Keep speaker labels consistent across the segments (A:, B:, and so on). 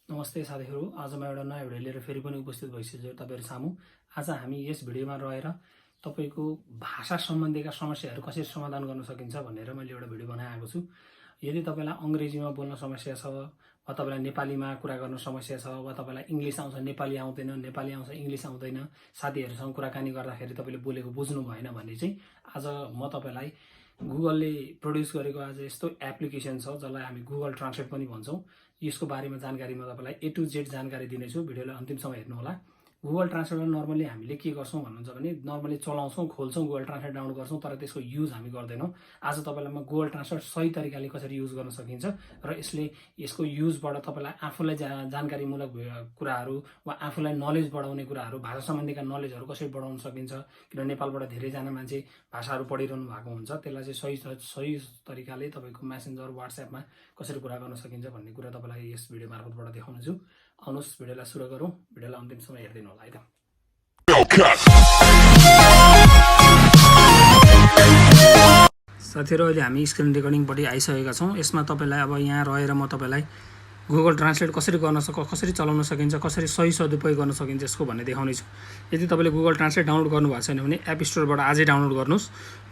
A: नमस्ते साथीहरू, आज म एउटा नयाँ भिडियो लिएर फेरि पनि उपस्थित भइसकेछु तपाईहरु सामु। आज हामी यस भिडियोमा रहेर तपाईको भाषा सम्बन्धीका समस्याहरू कसरी समाधान गर्न सकिन्छ भनेर मैले एउटा भिडियो बनाएको छु। यदि तपाईलाई अंग्रेजीमा बोल्न समस्या छ वा तपाईलाई नेपालीमा कुरा गर्न समस्या छ वा तपाईलाई इंग्लिश आउँछ नेपाली आउँदैन, नेपाली आउँछ इंग्लिश आउँदैन, साथीहरुसँग कुराकानी गर्दाखेरि तपाईले बोलेको बुझ्नु भएन भने चाहिँ आज म तपाईलाई गुगलले प्रोड्युस गरेको आज यस्तो एप्लिकेसन छ जसलाई हामी गुगल ट्रान्सलेट पनि भन्छौं। यसको बारेमा जानकारी म तपाईलाई ए टु जेड जानकारी दिनेछु। भिडियोलाई अन्तिमसम्म हेर्नु होला। गुगल ट्रान्सलेटमा नर्मली हामीले के गर्छौं भन्नुहुन्छ भने नर्मली चलाउँछौं, खोल्छौं, गुगल ट्रान्सलेट डाउनलोड गर्छौं, तर त्यसको युज हामी गर्दैनौं। आज तपाईलाई म गुगल ट्रान्सलेट सही तरिकाले कसरी युज गर्न सकिन्छ र यसको युजबाट तपाईलाई आफूलाई जानकारीमूलक कुराहरू वा आफूलाई नलेज बढाउने कुराहरू, भाषा सम्बन्धीका नलेजहरू कसरी बढाउन सकिन्छ। किन नेपालबाट धेरै जना मान्छे भाषाहरू पढिरहनु भएको हुन्छ, त्यसलाई चाहिँ सही तरिकाले तपाईको मेसेन्जर व्हाट्सएपमा कसरी कुरा गर्न सकिन्छ भन्ने कुरा तपाईलाई यस भिडियो मार्फतबाट देखाउने छु। आउनुहोस् भिडियोलाई सुरु गरौँ। भिडियोलाई अन्तिमसम्म हेर्दिनु होला है त। साथीहरु, अहिले हामी स्क्रिन रेकर्डिङपट्टि आइसकेका छौं। यसमा तपाईलाई अब यहाँ रहेर म तपाईलाई गुगल ट्रान्सलेट कसरी कसरी चलाउन सकिन्छ, कसरी सही सदुपयोग गर्न सकिन्छ यसको भन्ने देखाउने छु। यदि तपाईले गुगल ट्रान्सलेट डाउनलोड गर्नु भएको छैन भने एप स्टोरबाट आजै डाउनलोड गर्नुस्।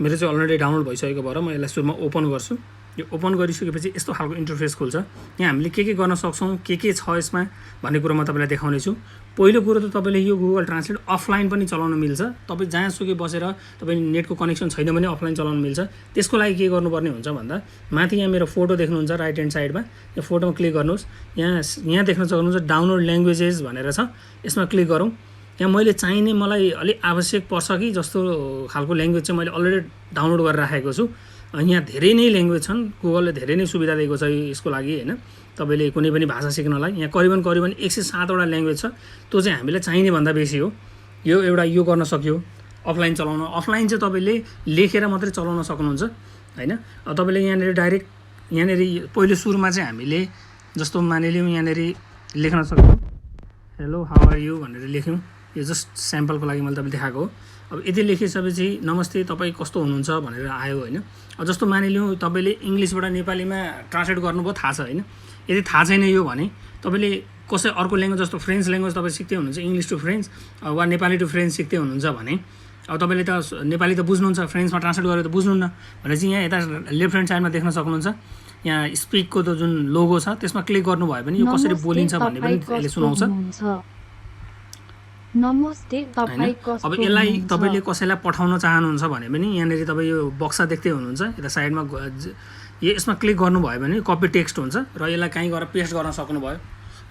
A: मेरो चाहिँ अलरेडी डाउनलोड भइसकेको भएर म यसलाई सुरुमा ओपन गर्छु। यो ओपन गरिसकेपछि यस्तो खालको इन्टरफेस खुल्छ। यहाँ हामीले के गर्न सक्छौं, के छ यसमा भन्ने कुरा म तपाईलाई देखाउने छु। पहिलो कुरो त तपाईले यो गुगल ट्रान्सलेट अफलाइन पनि चलाउन मिल्छ। तपाई जहाँसुकै बसेर तपाई नेटको कनेक्सन छैन भने अफलाइन चलाउन मिल्छ। त्यसको लागि के गर्नुपर्ने हुन्छ भन्दा माथि यहाँ मेरो फोटो देख्नुहुन्छ राइट ह्यान्ड साइडमा, यो फोटोमा क्लिक गर्नुस्। यहाँ देख्न सक्नुहुन्छ डाउनलोड ल्याङ्ग्वेजेस भनेर छ, यसमा क्लिक गरौँ। यहाँ मैले चाहिने मलाई अलि आवश्यक पर्छ कि जस्तो खालको ल्याङ्ग्वेज चाहिँ मैले अलरेडी डाउनलोड गरेर राखेको छु। यहाँ धेरै नै ल्याङ्ग्वेज छन्, गुगलले धेरै नै सुविधा दिएको छ यसको लागि हैन। तपाईले कुनै पनि भाषा सिक्नलाई यहाँ करिबन 107 वटा ल्याङ्ग्वेज छ। त्यो चाहिँ हामीलाई चाहिने भन्दा बेसी हो। यो गर्न सक्यो अफलाइन चलाउन। अफलाइन चाहिँ तपाईले लेखेर मात्रै चलाउन सक्नुहुन्छ हैन। अब तपाईले यहाँनेर डाइरेक्ट यहाँनेर पहिलो सुरुमा चाहिँ हामीले जस्तो मानिलियौँ यहाँनेर लेख्न सक्छौँ हेलो हाउ आर यु भनेर लेख्यौँ। यो जस्ट स्याम्पलको लागि मैले तपाईलाई देखाएको हो। अब यति लेखिसकेपछि नमस्ते तपाई कस्तो हुनुहुन्छ भनेर आयो हैन। अब जस्तो मानिलियौँ तपाईले इंग्लिशबाट नेपालीमा ट्रान्सलेट गर्नुभयो, थाहा छ हैन। यदि थाहा छैन यो भने तपाईले कसै अर्को ल्याङ्ग्वेज जस्तो फ्रेन्च ल्याङ्ग्वेज तपाई सिक्दै हुनुहुन्छ, इंग्लिश टु फ्रेन्च वा नेपाली टु फ्रेन्च सिक्दै हुनुहुन्छ भने अब तपाईले त नेपाली त बुझ्नुहुन्छ, फ्रेन्चमा ट्रान्सलेट गरेर त बुझ्नुहुन्न भने चाहिँ यहाँ यता लेफ्ट ह्यान्ड साइडमा देख्न सक्नुहुन्छ। यहाँ स्पिकको त जुन लोगो छ त्यसमा क्लिक गर्नुभयो भने यो कसरी बोलिन्छ भन्ने पनि यसले सुनाउँछ।
B: नमस्ते तपाईको।
A: अब यसलाई तपाईले कसैलाई पठाउन चाहनुहुन्छ भने पनि यहाँनेर तपाई यो बक्सा देख्दै हुनुहुन्छ, यता साइडमा यसमा क्लिक गर्नुभयो भने कपी टेक्स्ट हुन्छ र यसलाई कहीँ गएर पेस्ट गर्न सक्नुभयो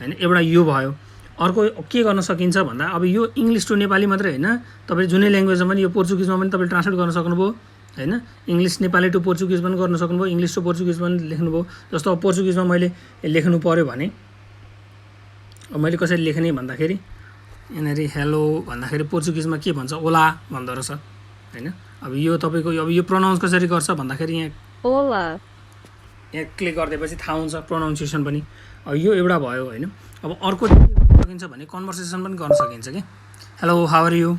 A: हैन। एउटा यो भयो। अर्को के गर्न सकिन्छ भन्दा अब यो इंग्लिश टु नेपाली मात्रै हैन, तपाईले जुनै ल्याङ्ग्वेजमा पनि यो पोर्चुगिजमा पनि तपाईले ट्रान्सलेट गर्न सक्नुभयो हैन। इंग्लिश नेपाली टु पोर्चुगिज पनि गर्न सक्नुभयो, इंग्लिश टु पोर्चुगिज पनि लेख्नुभयो। जस्तो अब पोर्चुगिजमा मैले लेख्नु पर्यो भने अब मैले कसरी लेख्ने भन्दाखेरि यहाँनेर हेलो भन्दाखेरि पोर्चुगिजमा के भन्छ, ओला भन्दो रहेछ हैन। अब यो तपाईको अब यो प्रोनाउन्स कसरी गर्छ भन्दाखेरि यहाँ
B: ओला
A: यहाँ क्लिक गर्दैपछि थाहा हुन्छ प्रोनाउन्सिएसन पनि। अब यो एउटा भयो हैन। अब अर्को के गर्न सकिन्छ भने कन्भर्सेसन पनि गर्न सकिन्छ के हेलो हाउ आर यु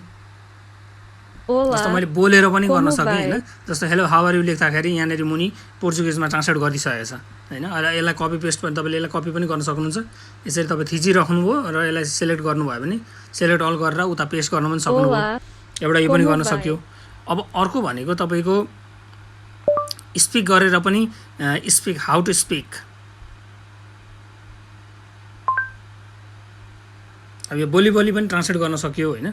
A: जस्तो मैले बोलेर पनि गर्न सकेँ हैन। जस्तो हेलो हाउ आर यु लेख्दाखेरि यहाँनेर मुनि पोर्चुगिजमा ट्रान्सलेट गरिसकेको छ हैन। र यसलाई कपी पेस्ट पनि तपाईले यसलाई कपी पनि गर्न सक्नुहुन्छ। यसरी तपाई थिचिराख्नुभयो र यसलाई सिलेक्ट गर्नुभयो भने सिलेक्ट अल गरेर उता पेस्ट गर्न पनि सक्नुभयो। एउटा यो पनि गर्न सक्यो। अब अर्को भनेको तपाईको स्पिक गरेर पनि स्पिक हाउ टु स्पिक। अब यो बोली पनि ट्रान्सलेट गर्न सक्यो हैन।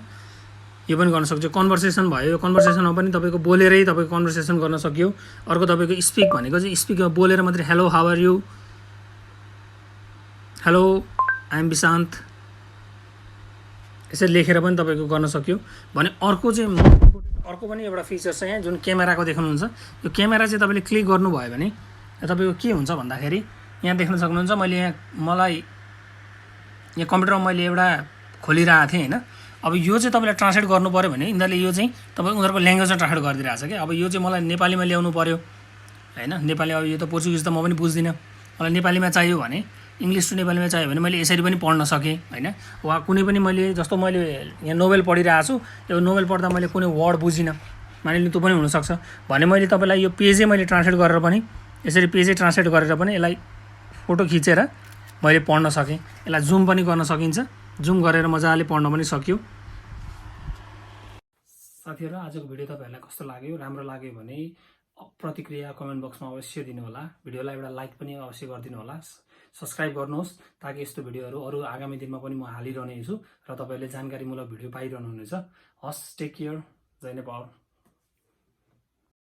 A: यो पनि गर्न सक्छ। कन्भर्सेसन भयो, यो कन्भर्सेसनमा पनि तपाईको बोलेरै तपाईको कन्भर्सेसन गर्न सक्यो। अर्को तपाईको स्पिक भनेको चाहिँ स्पिकमा बोलेर मात्रै hello how are you, hello I am Vishant यसरी लेखेर पनि तपाईको गर्न सक्यो भने। अर्को पनि एउटा फिचर छ यहाँ जुन क्यामेराको देख्नुहुन्छ। यो क्यामेरा चाहिँ तपाईले क्लिक गर्नुभयो भने तपाईको के हुन्छ भन्दाखेरि यहाँ देख्न सक्नुहुन्छ मैले मलाई यहाँ कम्प्युटरमा मैले एउटा खोलिरहेको थिएँ हैन। अब यो चाहिँ तपाईलाई ट्रान्सलेट गर्नु पर्यो भने यिनीहरूले यो चाहिँ उनीहरूको ल्याङ्ग्वेजमा ट्रान्सलेट गरिदिरहेछ के। अब यो चाहिँ मलाई नेपालीमा ल्याउनु पर्यो हैन। नेपाली अब यो त पोर्चुगिज त म पनि बुझ्दिनँ, मलाई नेपालीमा चाहियो भने इंग्लिश टु नेपालीमा चाहियो भने मैले यसरी पनि पढ्न सकेँ हैन। वा कुनै पनि मैले जस्तो मैले यहाँ नोभेल पढिरहेको छु, यो नोभेल पढ्दा मैले कुनै वर्ड बुझिनँ मानिलिनु त्यो पनि हुनसक्छ भने मैले तपाईलाई यो पेजै मैले ट्रान्सलेट गरेर पनि यसरी पेजै ट्रान्सलेट गरेर पनि यसलाई फोटो खिचेर मैले पढ्न सकेँ। यसलाई जुम पनि गर्न सकिन्छ, जुम गरेर मजाले पढ्न पनि सकियो। साथीहरू, आजको भिडियो तपाईँहरूलाई कस्तो लाग्यो? राम्रो लाग्यो भने प्रतिक्रिया कमेन्ट बक्समा अवश्य दिनुहोला। भिडियोलाई एउटा लाइक पनि अवश्य गरिदिनु होला। सब्सक्राइब गर्नुहोस् ताकि यस्तो भिडियोहरू अरू आगामी दिनमा पनि म हालिरहनेछु र तपाईँहरूले जानकारीमूलक भिडियो पाइरहनुहुनेछ। हस्, टेक केयर, जय नेपाल।